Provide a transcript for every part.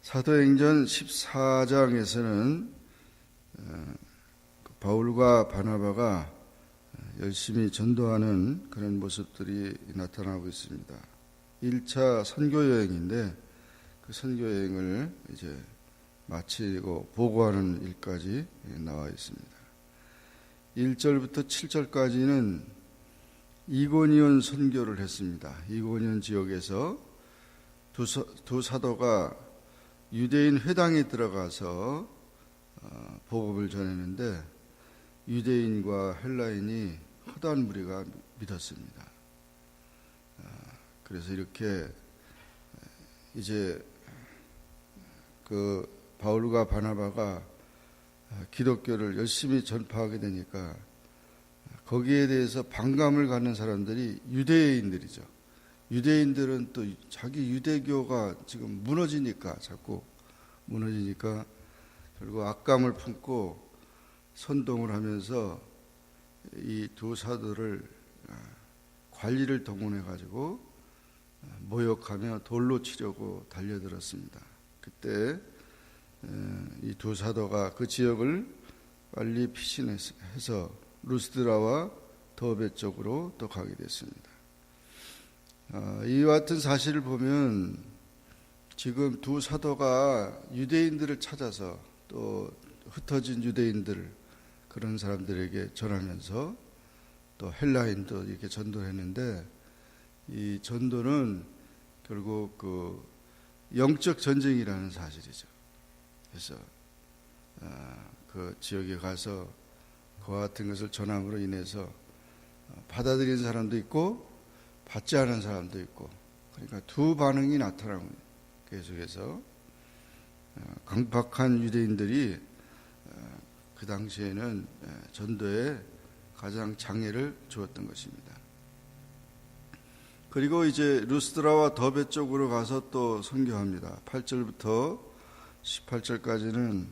사도행전 14장에서는 바울과 바나바가 열심히 전도하는 그런 모습들이 나타나고 있습니다. 1차 선교여행인데 그 선교여행을 이제 마치고 보고하는 일까지 나와 있습니다. 1절부터 7절까지는 이고니온 선교를 했습니다. 이고니온 지역에서 두 사도가 유대인 회당에 들어가서 복음을 전했는데 유대인과 헬라인이 허다한 무리가 믿었습니다. 그래서 이렇게 이제 그 바울과 바나바가 기독교를 열심히 전파하게 되니까 거기에 대해서 반감을 갖는 사람들이 유대인들이죠. 유대인들은 또 자기 유대교가 지금 자꾸 무너지니까 결국 악감을 품고 선동을 하면서 이 두 사도를 관리를 동원해 가지고 모욕하며 돌로 치려고 달려들었습니다. 그때 이 두 사도가 그 지역을 빨리 피신해서 루스드라와 더베 쪽으로 또 가게 됐습니다. 이와 같은 사실을 보면 지금 두 사도가 유대인들을 찾아서 또 흩어진 유대인들 그런 사람들에게 전하면서 또 헬라인도 이렇게 전도를 했는데 이 전도는 결국 그 영적 전쟁이라는 사실이죠. 그래서 그 지역에 가서 그와 같은 것을 전함으로 인해서 받아들이는 사람도 있고 받지 않은 사람도 있고, 그러니까 두 반응이 나타나고 계속해서 강박한 유대인들이 그 당시에는 전도에 가장 장애를 주었던 것입니다. 그리고 이제 루스드라와 더베 쪽으로 가서 또 선교합니다. 8절부터 18절까지는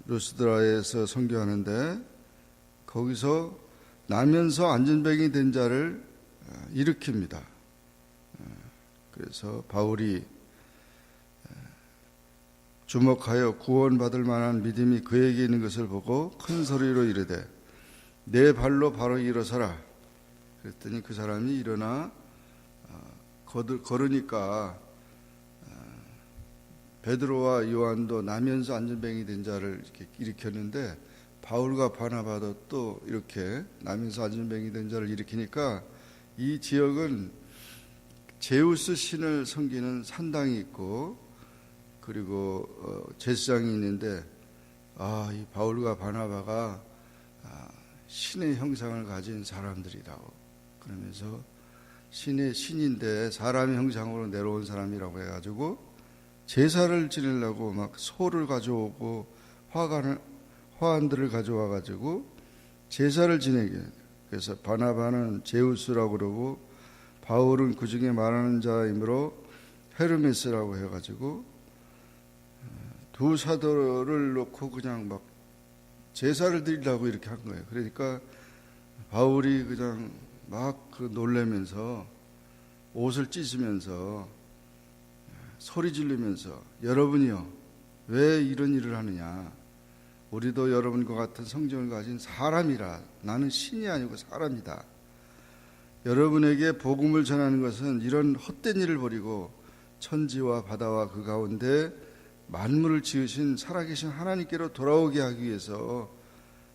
루스드라에서 선교하는데 거기서 나면서 안전병이 된 자를 일으킵니다. 그래서 바울이 주목하여 구원받을 만한 믿음이 그에게 있는 것을 보고 큰 소리로 이르되 내 발로 바로 일어서라. 그랬더니 그 사람이 일어나 걸으니까 베드로와 요한도 나면서 안전병이 된 자를 이렇게 일으켰는데 바울과 바나바도 또 이렇게 나면서 안전병이 된 자를 일으키니까 이 지역은 제우스 신을 섬기는 산당이 있고 그리고 제사장이 있는데 이 바울과 바나바가 신의 형상을 가진 사람들이라고 그러면서 신인데 사람의 형상으로 내려온 사람이라고 해가지고 제사를 지내려고 막 소를 가져오고 화환들을 가져와 가지고 제사를 지내게. 그래서 바나바는 제우스라고 그러고 바울은 그 중에 말하는 자이므로 헤르메스라고 해가지고 두 사도를 놓고 그냥 막 제사를 드리려고 이렇게 한 거예요. 그러니까 바울이 그냥 막 놀래면서 옷을 찢으면서 소리 지르면서 여러분이요 왜 이런 일을 하느냐, 우리도 여러분과 같은 성정을 가진 사람이라. 나는 신이 아니고 사람이다. 여러분에게 복음을 전하는 것은 이런 헛된 일을 버리고 천지와 바다와 그 가운데 만물을 지으신 살아계신 하나님께로 돌아오게 하기 위해서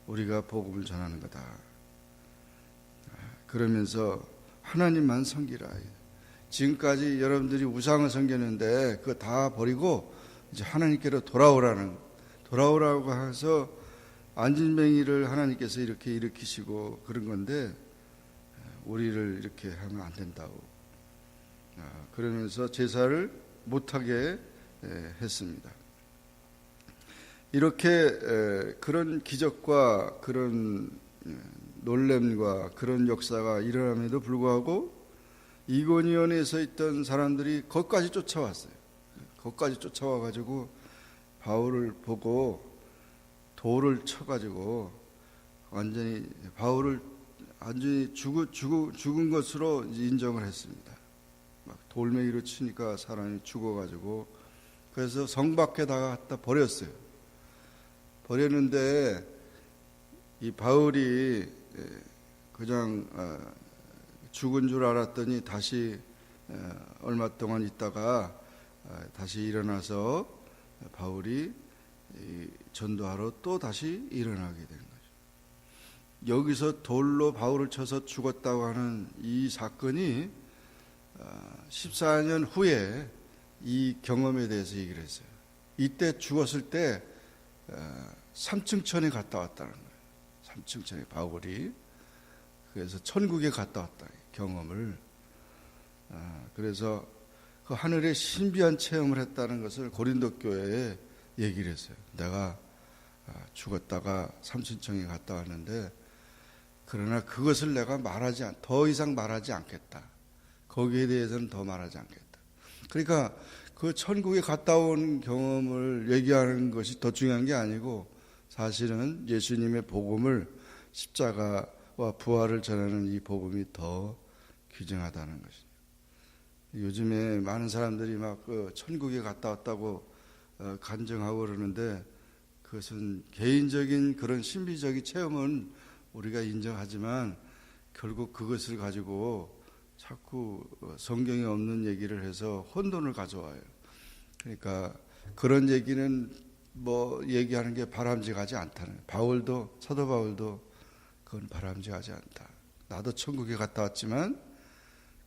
우리가 복음을 전하는 거다. 그러면서 하나님만 섬기라. 지금까지 여러분들이 우상을 섬겼는데 그거 다 버리고 이제 하나님께로 돌아오라고 해서 안진뱅이를 하나님께서 이렇게 일으키시고 그런 건데 우리를 이렇게 하면 안 된다고. 그러면서 제사를 못하게 했습니다. 이렇게 그런 기적과 그런 놀램과 그런 역사가 일어남에도 불구하고 이고니온에서 있던 사람들이 거기까지 쫓아왔어요. 거기까지 쫓아와 가지고 바울을 보고 돌을 쳐가지고 완전히 바울을 완전히 죽은 것으로 인정을 했습니다. 막 돌멩이로 치니까 사람이 죽어가지고 그래서 성 밖에다가 갖다 버렸어요. 버렸는데 이 바울이 그냥 죽은 줄 알았더니 다시 얼마 동안 있다가 다시 일어나서 바울이 전도하러 또 다시 일어나게 된 거죠. 여기서 돌로 바울을 쳐서 죽었다고 하는 이 사건이 14년 후에 이 경험에 대해서 얘기를 했어요. 이때 죽었을 때 3층 천에 갔다 왔다는 거예요. 3층 천에 바울이 그래서 천국에 갔다 왔다 경험을 그래서 그 하늘의 신비한 체험을 했다는 것을 고린도 교회에 얘기를 했어요. 내가 죽었다가 삼층천에 갔다 왔는데 그러나 그것을 내가 더 이상 말하지 않겠다. 거기에 대해서는 더 말하지 않겠다. 그러니까 그 천국에 갔다 온 경험을 얘기하는 것이 더 중요한 게 아니고 사실은 예수님의 복음을 십자가와 부활을 전하는 이 복음이 더 귀중하다는 것이죠. 요즘에 많은 사람들이 막 천국에 갔다 왔다고 간증하고 그러는데 그것은 개인적인 그런 신비적인 체험은 우리가 인정하지만 결국 그것을 가지고 자꾸 성경에 없는 얘기를 해서 혼돈을 가져와요. 그러니까 그런 얘기는 뭐 얘기하는 게 바람직하지 않다는 거예요. 사도 바울도 그건 바람직하지 않다. 나도 천국에 갔다 왔지만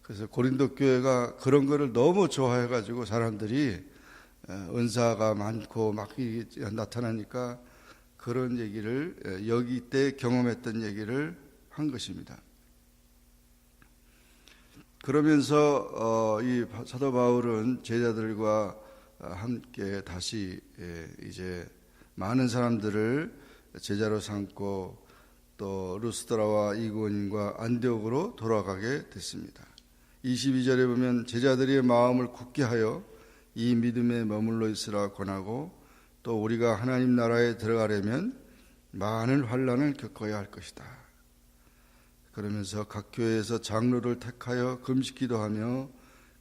그래서 고린도 교회가 그런 거를 너무 좋아해가지고 사람들이 은사가 많고 막 나타나니까 그런 얘기를 여기 때 경험했던 얘기를 한 것입니다. 그러면서 이 사도 바울은 제자들과 함께 다시 이제 많은 사람들을 제자로 삼고 또 루스드라와 이고니과 안디옥으로 돌아가게 됐습니다. 22절에 보면 제자들의 마음을 굳게 하여 이 믿음에 머물러 있으라 권하고 또 우리가 하나님 나라에 들어가려면 많은 환난을 겪어야 할 것이다. 그러면서 각 교회에서 장로를 택하여 금식기도 하며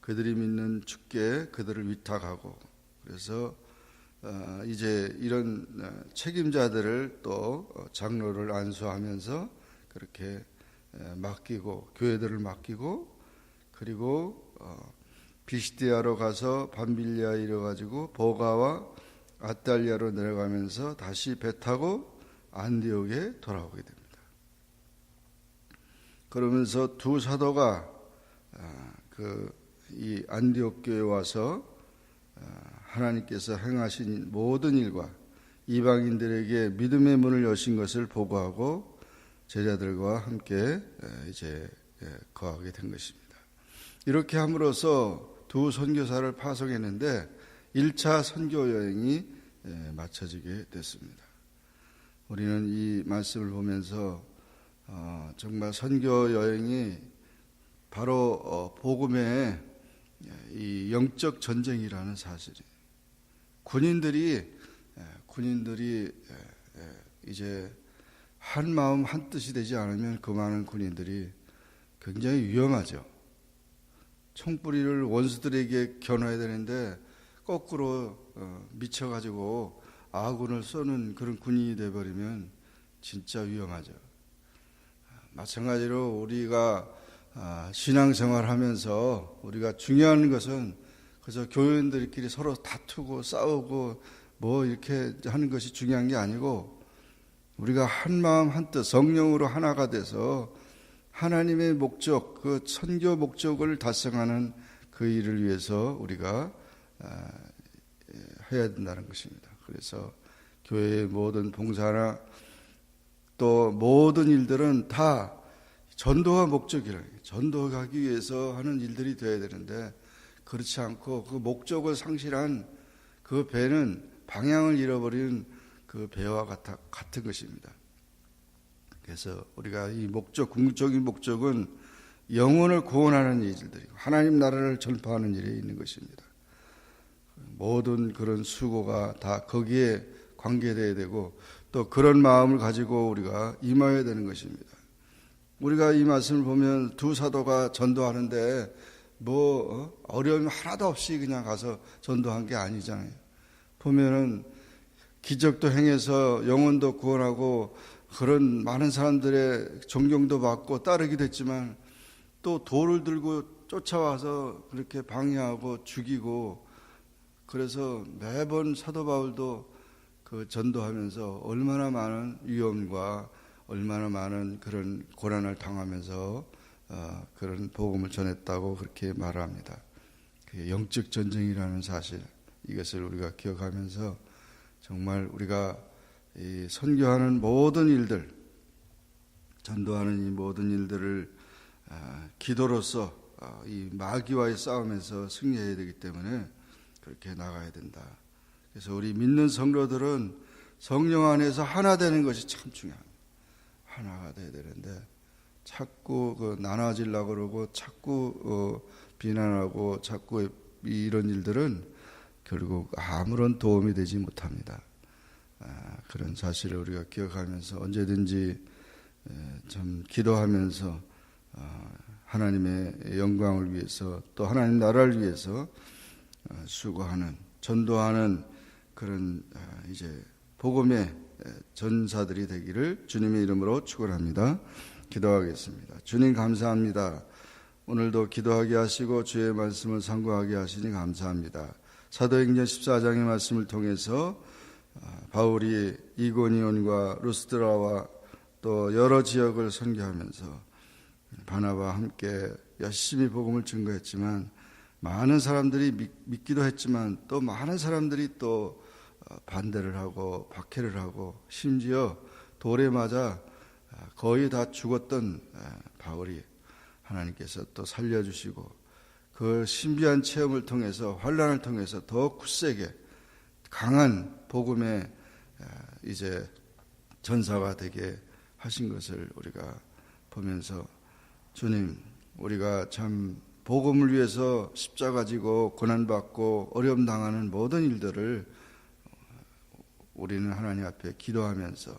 그들이 믿는 주께 그들을 위탁하고 그래서 이제 이런 책임자들을 또 장로를 안수하면서 그렇게 맡기고 교회들을 맡기고 그리고 비시디아로 가서 밤빌리아에 이뤄가지고 보가와 아달리아로 내려가면서 다시 배 타고 안디옥에 돌아오게 됩니다. 그러면서 두 사도가 이 안디옥 교회에 와서 하나님께서 행하신 모든 일과 이방인들에게 믿음의 문을 여신 것을 보고하고 제자들과 함께 이제 거하게 된 것입니다. 이렇게 함으로써 두 선교사를 파송했는데 1차 선교 여행이 마쳐지게 됐습니다. 우리는 이 말씀을 보면서 정말 선교 여행이 바로 복음의 이 영적 전쟁이라는 사실이에요. 군인들이 이제 한 마음 한 뜻이 되지 않으면 그 많은 군인들이 굉장히 위험하죠. 총뿌리를 원수들에게 겨눠야 되는데 거꾸로 미쳐가지고 아군을 쏘는 그런 군인이 되어버리면 진짜 위험하죠. 마찬가지로 우리가 신앙생활하면서 우리가 중요한 것은 그저 교인들끼리 서로 다투고 싸우고 뭐 이렇게 하는 것이 중요한 게 아니고 우리가 한 마음 한 뜻 성령으로 하나가 돼서 하나님의 목적, 그 선교 목적을 달성하는 그 일을 위해서 우리가 해야 된다는 것입니다. 그래서 교회의 모든 봉사나 또 모든 일들은 다 전도가 목적이라는 거예요. 전도하기 위해서 하는 일들이 되어야 되는데 그렇지 않고 그 목적을 상실한 그 배는 방향을 잃어버린 그 배와 같은 것입니다. 그래서 우리가 이 궁극적인 목적은 영혼을 구원하는 일들이고 하나님 나라를 전파하는 일에 있는 것입니다. 모든 그런 수고가 다 거기에 관계돼야 되고 또 그런 마음을 가지고 우리가 임해야 되는 것입니다. 우리가 이 말씀을 보면 두 사도가 전도하는데 뭐 어려움 하나도 없이 그냥 가서 전도한 게 아니잖아요. 보면은 기적도 행해서 영혼도 구원하고 그런 많은 사람들의 존경도 받고 따르기도 했지만 또 돌을 들고 쫓아와서 그렇게 방해하고 죽이고 그래서 매번 사도 바울도 그 전도하면서 얼마나 많은 위험과 얼마나 많은 그런 고난을 당하면서 그런 복음을 전했다고 그렇게 말합니다. 그 영적 전쟁이라는 사실 이것을 우리가 기억하면서 정말 우리가 이 선교하는 모든 일들, 전도하는 이 모든 일들을 기도로서 이 마귀와의 싸움에서 승리해야 되기 때문에 그렇게 나가야 된다. 그래서 우리 믿는 성도들은 성령 안에서 하나 되는 것이 참 중요합니다. 하나가 돼야 되는데 자꾸 나눠지려고 그러고 자꾸 비난하고 자꾸 이런 일들은 결국 아무런 도움이 되지 못합니다. 그런 사실을 우리가 기억하면서 언제든지 참 기도하면서 하나님의 영광을 위해서 또 하나님 나라를 위해서 수고하는 전도하는 그런 이제 복음의 전사들이 되기를 주님의 이름으로 축원합니다. 기도하겠습니다. 주님 감사합니다. 오늘도 기도하게 하시고 주의 말씀을 상고하게 하시니 감사합니다. 사도행전 14장의 말씀을 통해서 바울이 이고니온과 루스드라와 또 여러 지역을 선교하면서 바나바와 함께 열심히 복음을 증거했지만 많은 사람들이 믿기도 했지만 또 많은 사람들이 또 반대를 하고 박해를 하고 심지어 돌에 맞아 거의 다 죽었던 바울이 하나님께서 또 살려주시고 그 신비한 체험을 통해서 환난을 통해서 더 굳세게 강한 복음의 이제 전사가 되게 하신 것을 우리가 보면서 주님 우리가 참 복음을 위해서 십자가 지고 고난받고 어려움 당하는 모든 일들을 우리는 하나님 앞에 기도하면서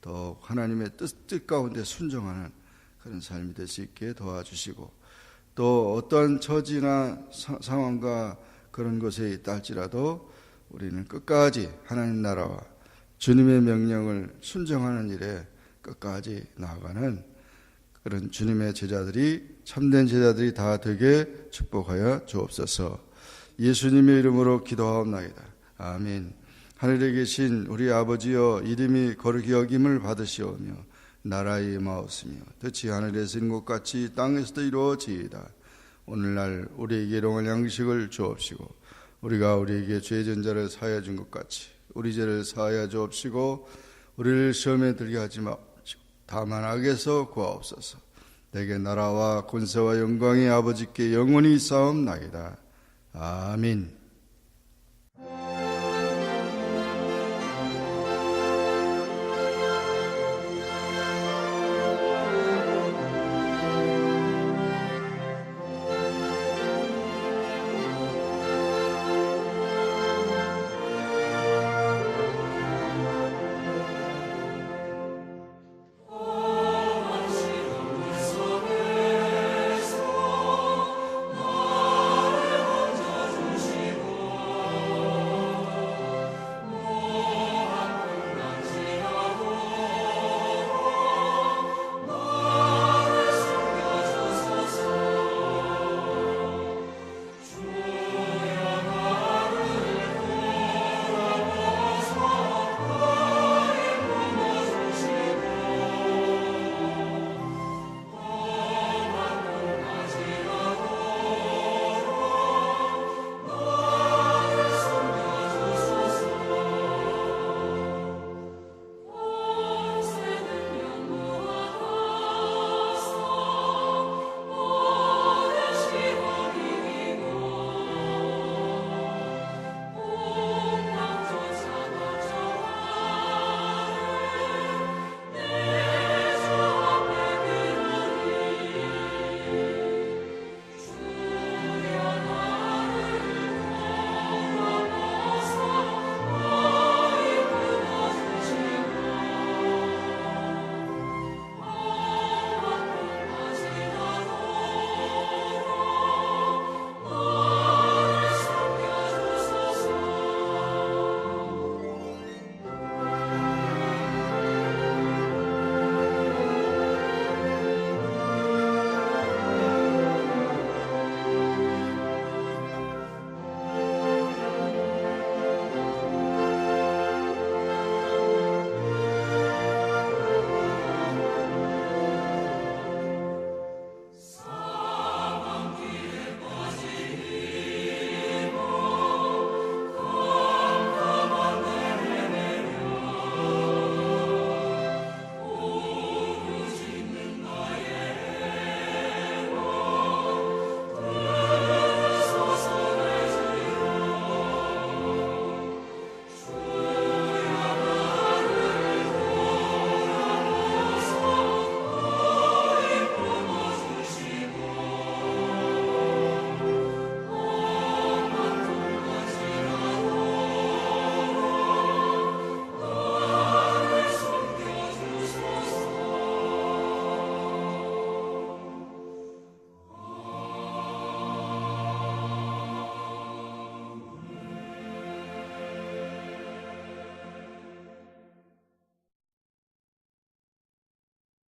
더 하나님의 뜻 가운데 순종하는 그런 삶이 될 수 있게 도와주시고 또 어떤 처지나 상황과 그런 것에 있다 할지라도 우리는 끝까지 하나님 나라와 주님의 명령을 순종하는 일에 끝까지 나아가는 그런 주님의 제자들이 참된 제자들이 다 되게 축복하여 주옵소서. 예수님의 이름으로 기도하옵나이다. 아멘. 하늘에 계신 우리 아버지여 이름이 거룩히 여김을 받으시오며 나라의 임하옵시며 뜻이 하늘에서 이룬 것 같이 땅에서도 이루어지이다. 오늘날 우리에게 일용할 양식을 주옵시고 우리가 우리에게 죄 진 자를 사하여 준 것 같이 우리 죄를 사하여 주옵시고 우리를 시험에 들게 하지 마옵시고 다만 악에서 구하옵소서. 내게 나라와 권세와 영광이 아버지께 영원히 있사옵나이다. 아멘.